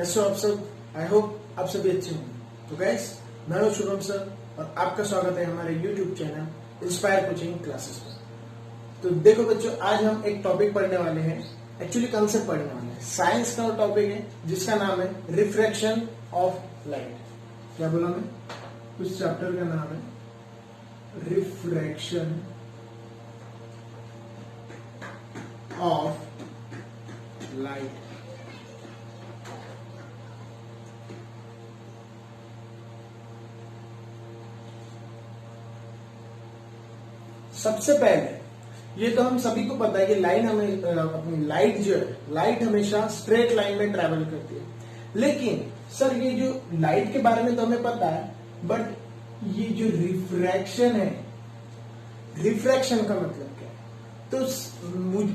कैसे हो आप सब। आई होप आप सभी अच्छे होंगे। तो गाइस, मैं हूं शुभम सर और आपका स्वागत है हमारे YouTube channel inspire coaching classes पर। तो देखो बच्चों, आज हम एक टॉपिक पढ़ने वाले हैं, एक्चुअली कंसेप्ट पढ़ने वाले हैं। साइंस का टॉपिक है जिसका नाम है रिफ्रैक्शन ऑफ लाइट। क्या बोला मैं? उस चैप्टर का नाम है रिफ्रैक्शन ऑफ लाइट। सबसे पहले ये तो हम सभी को पता है कि अपनी लाइट जो है, लाइट हमेशा स्ट्रेट लाइन में ट्रेवल करती है। लेकिन सर ये जो लाइट के बारे में तो हमें पता है, बट ये जो रिफ्रैक्शन है, रिफ्रैक्शन का मतलब क्या है? तो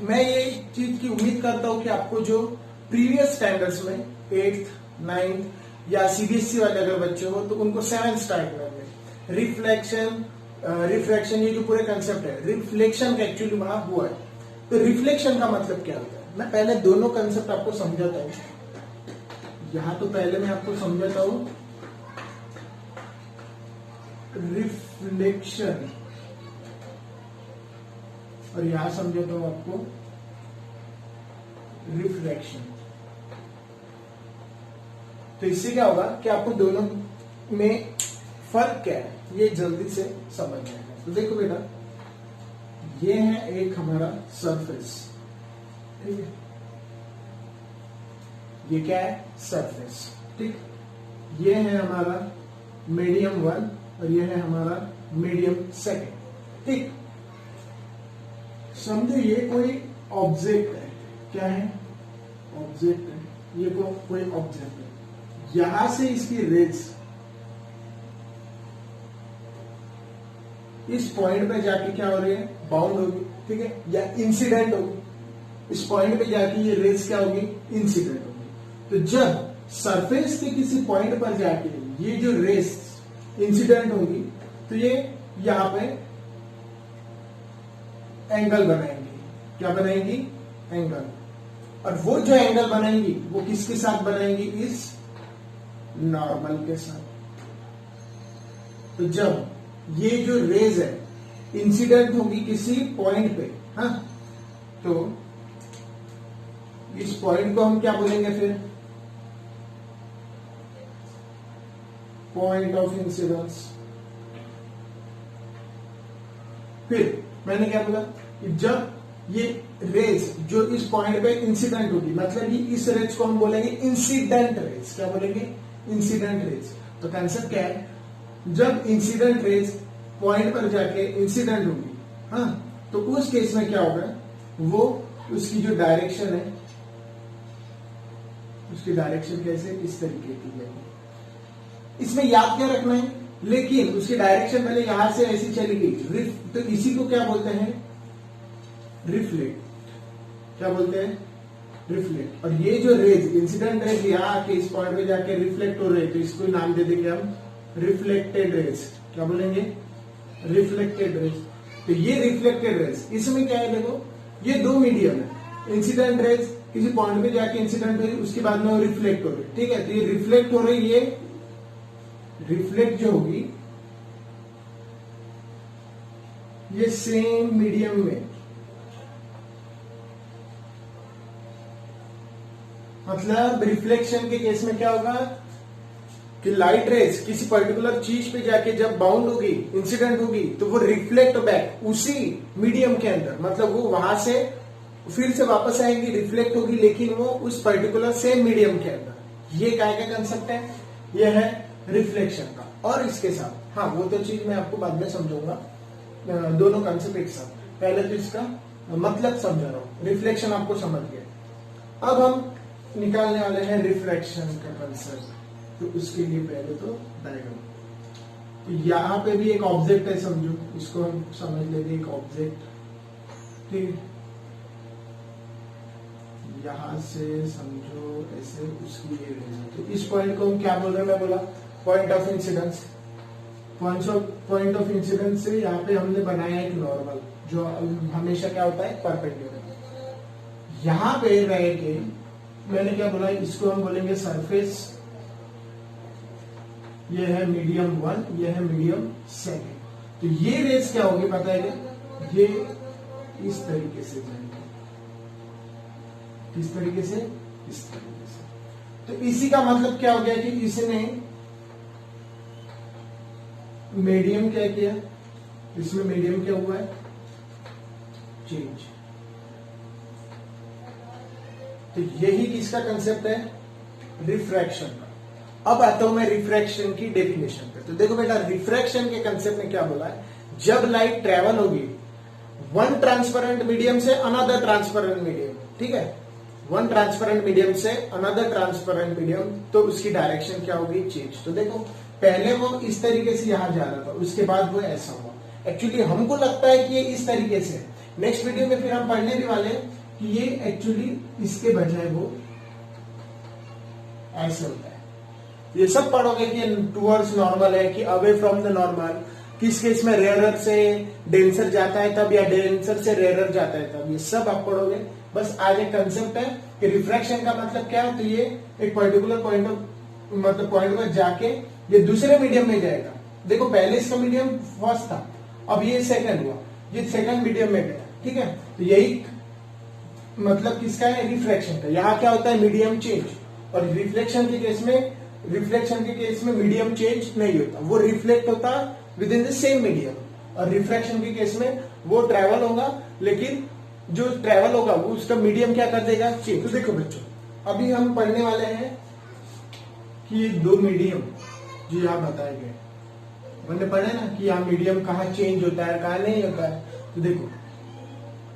मैं ये चीज की उम्मीद करता हूं कि आपको जो प्रीवियस स्टैंडर्ड्स में 8th, 9th या सीबीएसई वाले अगर बच्चे हो तो उनको 7th स्टैंडर्ड में रिफ्रैक्शन ये जो पूरे कंसेप्ट है, रिफ्लेक्शन का एक्चुअली वहां हुआ है। तो रिफ्लेक्शन का मतलब क्या होता है? मैं पहले दोनों कंसेप्ट आपको समझाता हूं। यहां तो पहले मैं आपको समझाता हूं रिफ्लेक्शन और यहां समझाता हूं आपको रिफ्रैक्शन। तो इससे क्या होगा कि आपको दोनों में फर्क क्या है ये जल्दी से समझ जाएगा। तो देखो बेटा, ये है एक हमारा सरफेस, ठीक है? ये क्या है? सरफेस, ठीक। ये है हमारा मीडियम 1 और ये है हमारा मीडियम 2, ठीक। समझो ये कोई ऑब्जेक्ट है। क्या है? ऑब्जेक्ट है। ये कोई ऑब्जेक्ट है। यहां से इसकी रेज इस पॉइंट पे जाके क्या हो रही है? बाउंड होगी, ठीक है, या इंसिडेंट होगी। इस पॉइंट पे जाके ये रेज क्या होगी? इंसिडेंट होगी। तो जब सरफेस के किसी पॉइंट पर जाके ये जो रेज इंसिडेंट होगी तो ये यहां पे एंगल बनाएंगी। क्या बनाएंगी? एंगल। और वो जो एंगल बनाएंगी वो किसके साथ बनाएंगी? इस नॉर्मल के साथ। तो जब ये जो रेज है इंसिडेंट होगी किसी पॉइंट पे, हाँ, तो इस पॉइंट को हम क्या बोलेंगे फिर? Point of incidence. फिर मैंने क्या बोला कि जब ये रेज जो इस पॉइंट पे इंसिडेंट होगी, मतलब ये इस रेज को हम बोलेंगे इंसिडेंट रेज। क्या बोलेंगे? Incident raise. तो कंसेप्ट क्या है? जब इंसिडेंट रेज पॉइंट पर जाके इंसिडेंट होगी, हाँ, तो उस केस में क्या होगा? वो उसकी जो डायरेक्शन है, उसकी डायरेक्शन कैसे? इस तरीके की जाएगी। इसमें याद क्या रखना है? लेकिन उसकी डायरेक्शन पहले यहां से ऐसी चली गई, तो इसी को क्या बोलते हैं? रिफ्लेक्ट। क्या बोलते हैं? रिफ्लेक्ट। और ये जो रेज इंसिडेंट रेज यहां आके इस पॉइंट पे जाके रिफ्लेक्ट हो रहे, तो इसको नाम दे देंगे हम रिफ्लेक्टेड रेज। क्या बोलेंगे? Reflected raise. तो ये रिफ्लेक्टेड रेज, इसमें क्या है? देखो, ये दो मीडियम है। इंसिडेंट रेज किसी पॉइंट पे जाके इंसिडेंट हो रही, उसके बाद में वो रिफ्लेक्ट हो रही, ठीक है? तो ये रिफ्लेक्ट हो रही, ये रिफ्लेक्ट जो होगी ये सेम मीडियम में, मतलब रिफ्लेक्शन के केस में क्या होगा कि लाइट रेज किसी पर्टिकुलर चीज पे जाके जब बाउंड होगी, इंसिडेंट होगी, तो वो रिफ्लेक्ट बैक उसी मीडियम के अंदर, मतलब वो वहां से फिर से वापस आएंगी, रिफ्लेक्ट होगी, लेकिन वो उस पर्टिकुलर सेम मीडियम के अंदर। ये क्या का कंसेप्ट है? ये है रिफ्लेक्शन का। और इसके साथ, हाँ, वो तो चीज मैं आपको बाद में समझाऊंगा, दोनों कंसेप्ट एक साथ। पहले तो इसका मतलब समझा रहा हूं। रिफ्लेक्शन आपको समझ गया। अब हम निकालने वाले हैं रिफ्रैक्शन का कंसेप्ट। तो उसके लिए पहले तो डायग्राम। तो यहां पे भी एक ऑब्जेक्ट है, समझो, इसको हम समझ लेंगे एक ऑब्जेक्ट, ठीक है? यहां से समझो ऐसे उसकी ये रेंज है। तो इस पॉइंट को हम क्या बोल रहे हैं? मैं बोला point of incidence. Point of incidence से यहाँ पे हमने बनाया एक नॉर्मल, जो हमेशा क्या होता है? परपेंडिकुलर। यहां पे रह के मैंने क्या बोला, इसको हम बोलेंगे सरफेस, ये है मीडियम 1, ये है मीडियम 2। तो ये रेस क्या होगी पता है क्या, ये इस तरीके से जाएंगे, किस तरीके से, इस तरीके से। तो इसी का मतलब क्या हो गया कि इसने मीडियम क्या किया, इसमें मीडियम क्या हुआ है, चेंज। तो यही किसका कंसेप्ट है, रिफ्रैक्शन का। अब आता हूं मैं रिफ्रैक्शन की डेफिनेशन पे। तो देखो बेटा, रिफ्रैक्शन के कंसेप्ट में क्या बोला है, जब लाइट ट्रेवल होगी वन ट्रांसपेरेंट मीडियम से अनदर ट्रांसपेरेंट मीडियम, ठीक है, वन ट्रांसपेरेंट मीडियम से अनदर ट्रांसपेरेंट मीडियम, तो उसकी डायरेक्शन क्या होगी, चेंज। तो देखो पहले वो इस तरीके से यहां जा रहा था, उसके बाद वो ऐसा हुआ। एक्चुअली हमको लगता है कि ये इस तरीके से है, नेक्स्ट वीडियो में फिर हम पढ़ने भी वाले हैं कि ये एक्चुअली इसके बजाय वो ऐसे होता है। ये सब पढ़ोगे कि टूवर्ड्स नॉर्मल है कि अवे फ्रॉम द नॉर्मल, किस केस में रेयरर से डेंसर जाता है तब, या डेंसर से रेयरर जाता है तब, ये सब आप पढ़ोगे। बस आज एक कंसेप्ट है कि रिफ्रैक्शन का मतलब क्या है। तो ये एक पर्टिकुलर पॉइंट मतलब पॉइंट पर जाके ये दूसरे मीडियम में जाएगा। देखो पहले इसका मीडियम फर्स्ट था, अब ये सेकंड हुआ, ये सेकंड मीडियम में गया, ठीक है। तो यही मतलब किसका है, रिफ्रैक्शन का। यहाँ क्या होता है, मीडियम चेंज। और रिफ्लेक्शन के केस में मीडियम चेंज नहीं होता, वो रिफ्लेक्ट होता with in the same medium. और रिफ्रैक्शन के केस में वो ट्रेवल होगा, लेकिन जो ट्रेवल होगा वो उसका मीडियम क्या कर देगा, चेंज। तो देखो बच्चों, अभी हम पढ़ने वाले हैं कि ये दो मीडियम जो यहाँ बताए गए, मैंने पढ़े ना कि यहाँ मीडियम कहाँ चेंज होता है कहाँ नहीं होता है। तो देखो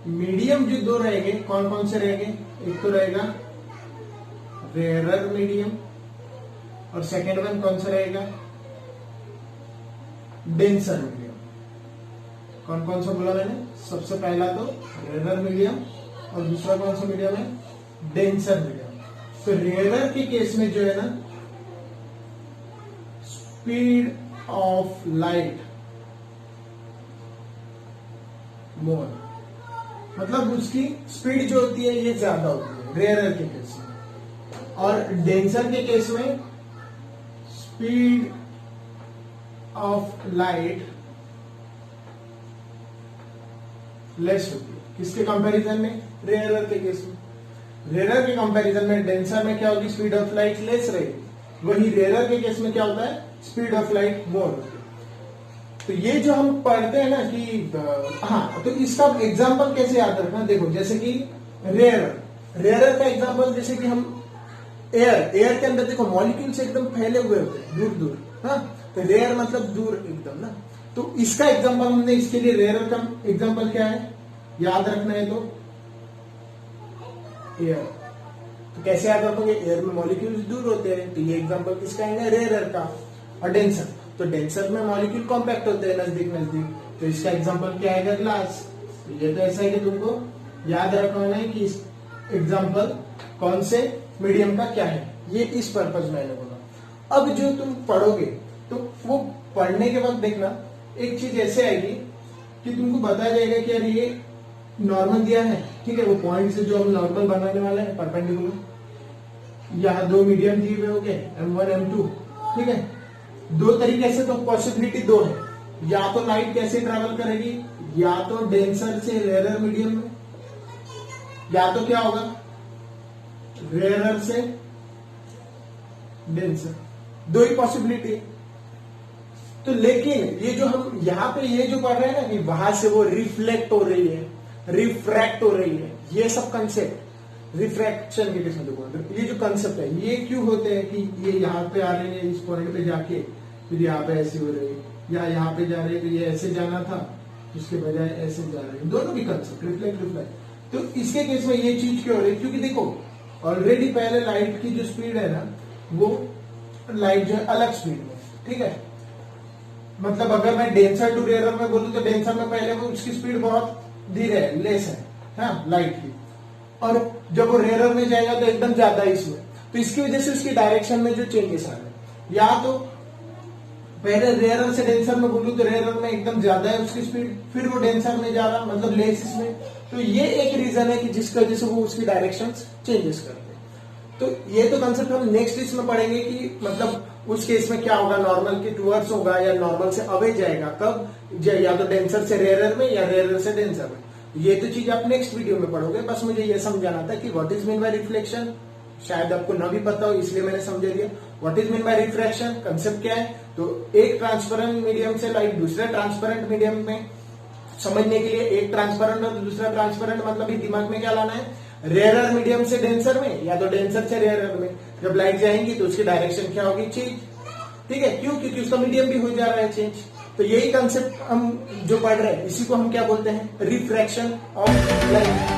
मीडियम जो दो रहेंगे, कौन कौन से रहेंगे, एक तो रहेगा रेयरर मीडियम, और सेकेंड वन कौन सा रहेगा, डेंसर मीडियम। कौन कौन सा बोला मैंने, सबसे पहला तो रेयरर मीडियम, और दूसरा कौन सा मीडियम है, डेंसर मीडियम। तो रेयरर के केस में जो है ना, स्पीड ऑफ लाइट मोर, मतलब उसकी स्पीड जो होती है ये ज्यादा होती है रेयरर के केस में। और डेंसर के केस में स्पीड ऑफ लाइट लेस होती है। किसके कंपैरिजन में, रेयरर के केस में। रेयरर के कंपैरिजन में डेंसर में क्या होगी, स्पीड ऑफ लाइट लेस रहेगी। वही रेयरर के केस में क्या होता है, स्पीड ऑफ लाइट मोर होती है। तो ये जो हम पढ़ते हैं ना कि हाँ, तो इसका एग्जांपल कैसे याद रखना, देखो जैसे कि रेयरर का एग्जांपल, जैसे कि हम एयर के अंदर देखो मॉलिक्यूल्स एकदम फैले हुए होते हैं दूर दूर, हाँ, तो रेयर मतलब दूर एकदम ना। तो इसका एग्जांपल हमने, इसके लिए रेयरर का एग्जांपल क्या है याद रखना है, तो एयर। तो कैसे याद रखोगे, एयर में मॉलिक्यूल्स दूर होते हैं, तो ये एग्जांपल किसका है, रेयरर का। और डेंसर, तो डेंसर में मॉलिक्यूल कॉम्पैक्ट होते हैं नजदीक नजदीक, तो इसका एग्जांपल क्या आएगा, ग्लास। तो ये तो ऐसा है कि तुमको याद रखना है कि एग्जांपल कौन से मीडियम का क्या है, ये इस पर्पज मैंने बोला। अब जो तुम पढ़ोगे तो वो पढ़ने के वक्त देखना एक चीज ऐसे आएगी कि तुमको बताया जाएगा कि यार ये नॉर्मल दिया है, ठीक है, वो पॉइंट से जो हम नॉर्मल बनाने वाले हैं परपेंडिकुलर, यहाँ दो मीडियम दिए हुए हो गए M1 M2, ठीक है। दो तरीके से तो पॉसिबिलिटी दो है, या तो लाइट कैसे ट्रैवल करेगी, या तो डेंसर से रेयरर मीडियम में, या तो क्या होगा, रेयरर से डेंसर, दो ही पॉसिबिलिटी। तो लेकिन ये जो हम यहाँ पे ये जो पढ़ रहे हैं ना कि वहां से वो रिफ्लेक्ट हो रही है, रिफ्रैक्ट हो रही है, ये सब कंसेप्ट रिफ्रैक्शन के किस्म देखो, ये जो कंसेप्ट है ये क्यों होते हैं कि ये यहाँ पे आ रहे हैं इस पॉइंट पे जाके, फिर यहाँ पे ऐसे हो रही है, या यहाँ पे जा रहे हैं तो ये ऐसे जाना था उसके बजाय ऐसे जा रहे हैं, दोनों भी कंसेप्ट रिफ्लेक्ट। तो इसके केस में ये चीज क्यों हो रही है, क्योंकि देखो ऑलरेडी पहले लाइट की जो स्पीड है ना, वो लाइट जो है अलग स्पीड में, ठीक है। मतलब अगर मैं डेंसर टू रेयरर में बोलूं तो डेंसर में पहले वो उसकी स्पीड बहुत धीरे है, लेस है, हाँ, लाइट की, और जब वो रेयरर में जाएगा तो एकदम ज्यादा है इसमें। तो इसकी वजह से उसकी डायरेक्शन में जो चेंजेस आ रहे हैं, या तो पहले रेयरर से डेंसर में बोलूं तो रेयरर में एकदम ज्यादा है उसकी स्पीड, फिर वो डेंसर में जा रहा मतलब लेस इसमें। तो ये एक रीजन है कि जिसकी वजह से वो उसकी डायरेक्शन चेंजेस करते हैं। तो ये तो कंसेप्ट हम नेक्स्ट इसमें पढ़ेंगे कि मतलब उस केस में क्या होगा, नॉर्मल के टूवर्ड्स होगा या नॉर्मल से अवे जाएगा, कब या तो डेंसर से रेयरर में या रेयरर से डेंसर में। ये तो चीज आप नेक्स्ट वीडियो में पढ़ोगे। बस मुझे ये समझाना था कि what is mean by reflection, शायद आपको ना भी पता हो इसलिए मैंने समझा दिया। What is mean by refraction, concept क्या है। तो एक ट्रांसपेरेंट मीडियम से लाइट दूसरे ट्रांसपेरेंट मीडियम में, समझने के लिए एक ट्रांसपेरेंट और दूसरा ट्रांसपेरेंट मतलब ही दिमाग में क्या लाना है, रेयरर मीडियम से डेंसर में या तो डेंसर से रेयरर में। जब लाइट जाएंगी तो उसकी डायरेक्शन क्या होगी, चेंज। ठीक है, क्यों, क्योंकि उसका मीडियम भी हो जा रहा है चेंज। तो यही कंसेप्ट हम जो पढ़ रहे हैं इसी को हम क्या बोलते हैं, रिफ्रैक्शन ऑफ लाइट।